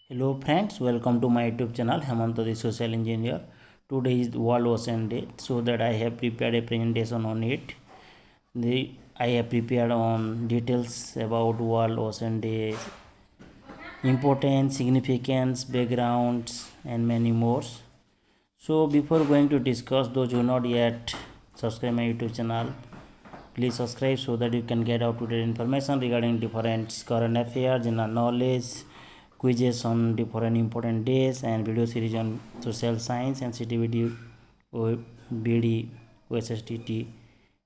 Hello friends, welcome to my YouTube channel Hemanta the Social Engineer. Today is World Ocean Day, so that I have prepared a presentation on it. I have prepared on details about World Ocean Day, importance, significance, backgrounds, and many more. So before going to discuss, those who not yet subscribe my YouTube channel, please subscribe so that you can get up-to-date information regarding different current affairs, general knowledge, quizzes on different important days, and video series on social science, sensitivity, BD, OSSTT,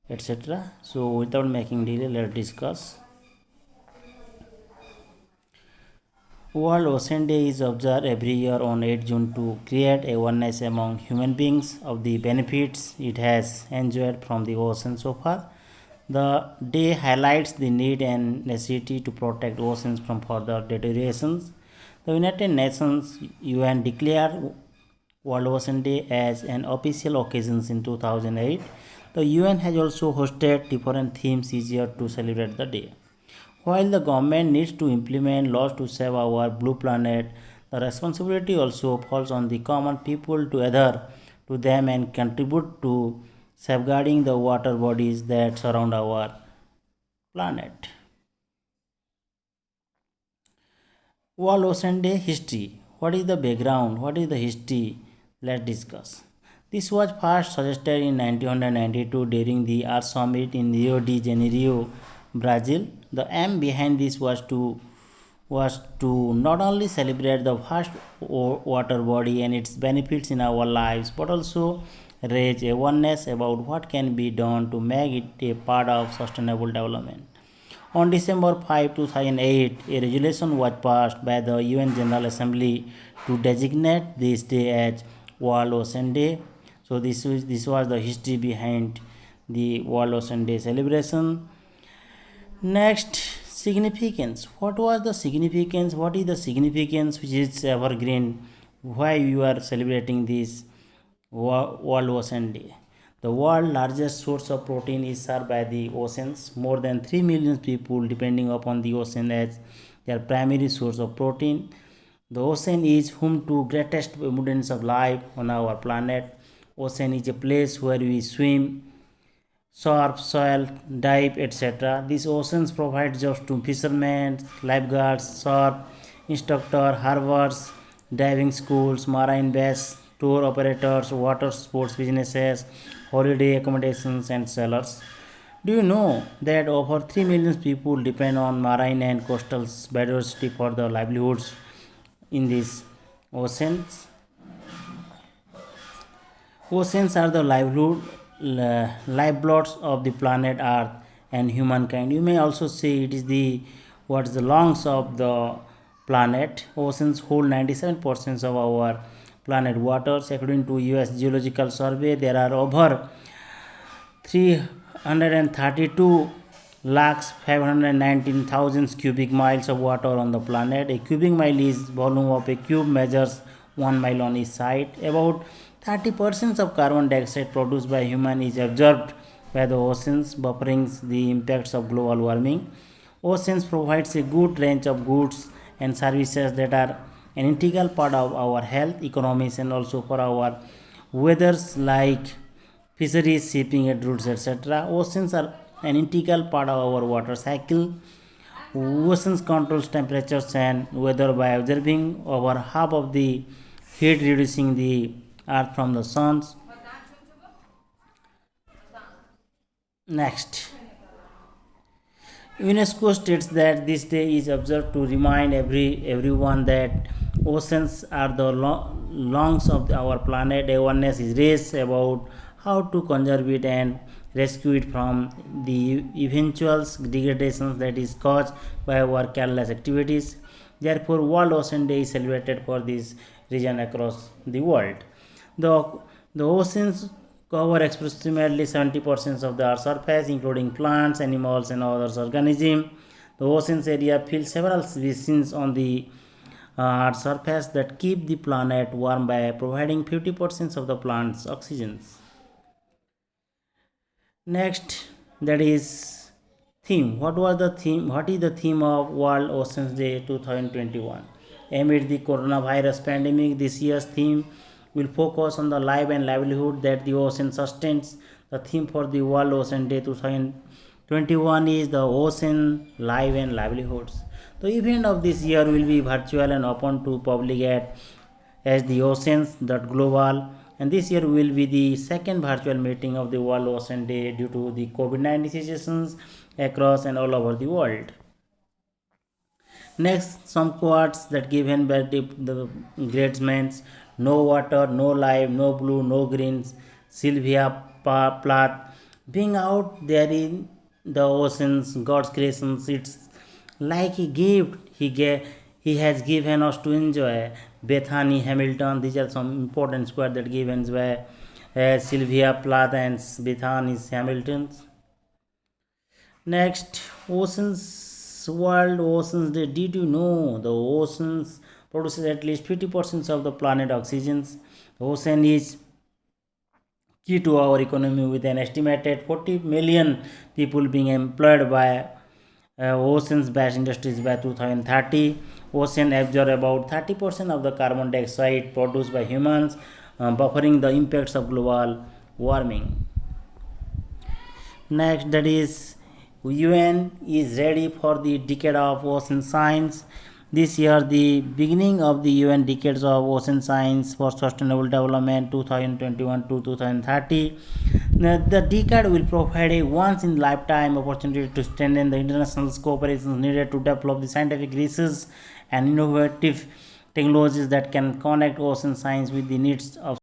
etc. So without making delay, let's discuss. World Ocean Day is observed every year on 8 June to create awareness among human beings of the benefits it has enjoyed from the ocean so far. The day highlights the need and necessity to protect oceans from further deterioration. The United Nations UN declared World Ocean Day as an official occasion in 2008. The UN has also hosted different themes each year to celebrate the day. While the government needs to implement laws to save our blue planet, the responsibility also falls on the common people to adhere to them and contribute to safeguarding the water bodies that surround our planet. World Ocean Day history. What is the background? What is the history? Let's discuss. This was first suggested in 1992 during the Earth Summit in Rio de Janeiro, Brazil. The aim behind this was to not only celebrate the vast water body and its benefits in our lives, but also raise awareness about what can be done to make it a part of sustainable development. On December 5, 2008, a resolution was passed by the UN General Assembly to designate this day as World Ocean Day. So this was the history behind the World Ocean Day celebration. Next, significance. What was the significance? What is the significance which is evergreen? Why you are celebrating this World Ocean Day? The world's largest source of protein is served by the oceans. More than 3 million people depending upon the ocean as their primary source of protein. The ocean is home to greatest abundance of life on our planet. Ocean is a place where we swim, surf, soil, dive, etc. These oceans provide jobs to fishermen, lifeguards, surf instructor, harbors, diving schools, marine base, tour operators, water sports businesses, holiday accommodations, and sailors. Do you know that over 3 million people depend on marine and coastal biodiversity for their livelihoods in these oceans? Oceans are the lifebloods of the planet Earth and humankind. You may also say it is the what's the lungs of the planet. Oceans hold 97% of our planet waters. According to US Geological Survey, there are over 332 lakhs 519,000 cubic miles of water on the planet. A cubic mile is volume of a cube, measures 1 mile on each side. About 30% of carbon dioxide produced by human is absorbed by the oceans, buffering the impacts of global warming. Oceans provides a good range of goods and services that are an integral part of our health, economies, and also for our weathers like fisheries, shipping, and routes, etc. Oceans are an integral part of our water cycle. Oceans controls temperatures and weather by observing over half of the heat, reducing the earth from the suns. Next, UNESCO states that this day is observed to remind everyone that oceans are the lungs of our planet. Awareness is raised about how to conserve it and rescue it from the eventual degradation that is caused by our careless activities. Therefore, World Ocean Day is celebrated for this region across the world. The, the oceans cover approximately 70% of the Earth's surface, including plants, animals, and other organisms. The oceans area fills several species on the Earth's surface that keep the planet warm by providing 50% of the plant's oxygen. Next, that is theme. What was the theme? What is the theme of World Oceans Day 2021? Amid the coronavirus pandemic, this year's theme will focus on the life and livelihood that the ocean sustains. The theme for the World Ocean Day 2021 is the ocean, life and livelihoods. The event of this year will be virtual and open to public as the oceans that global, and this year will be the second virtual meeting of the World Ocean Day due to the COVID-19 situations across and all over the world. Next, some quotes that given by the great minds: no water, no life, no blue, no greens. Sylvia Plath, being out there in the oceans, God's creations, it's like a gift he has given us to enjoy. Bethany Hamilton, these are some important quotes that given by Sylvia Plath and Bethany Hamilton. Next, oceans world oceans day. Did you know the oceans produces at least 50% of the planet oxygens? The ocean is key to our economy with an estimated 40 million people being employed by oceans-based industries by 2030. Ocean absorb about 30% of the carbon dioxide produced by humans, buffering the impacts of global warming. Next, that is UN is ready for the decade of ocean science. This year, the beginning of the UN decades of ocean science for sustainable development 2021 to 2030. The decade will provide a once in lifetime opportunity to strengthen the international cooperation needed to develop the scientific research and innovative technologies that can connect ocean science with the needs of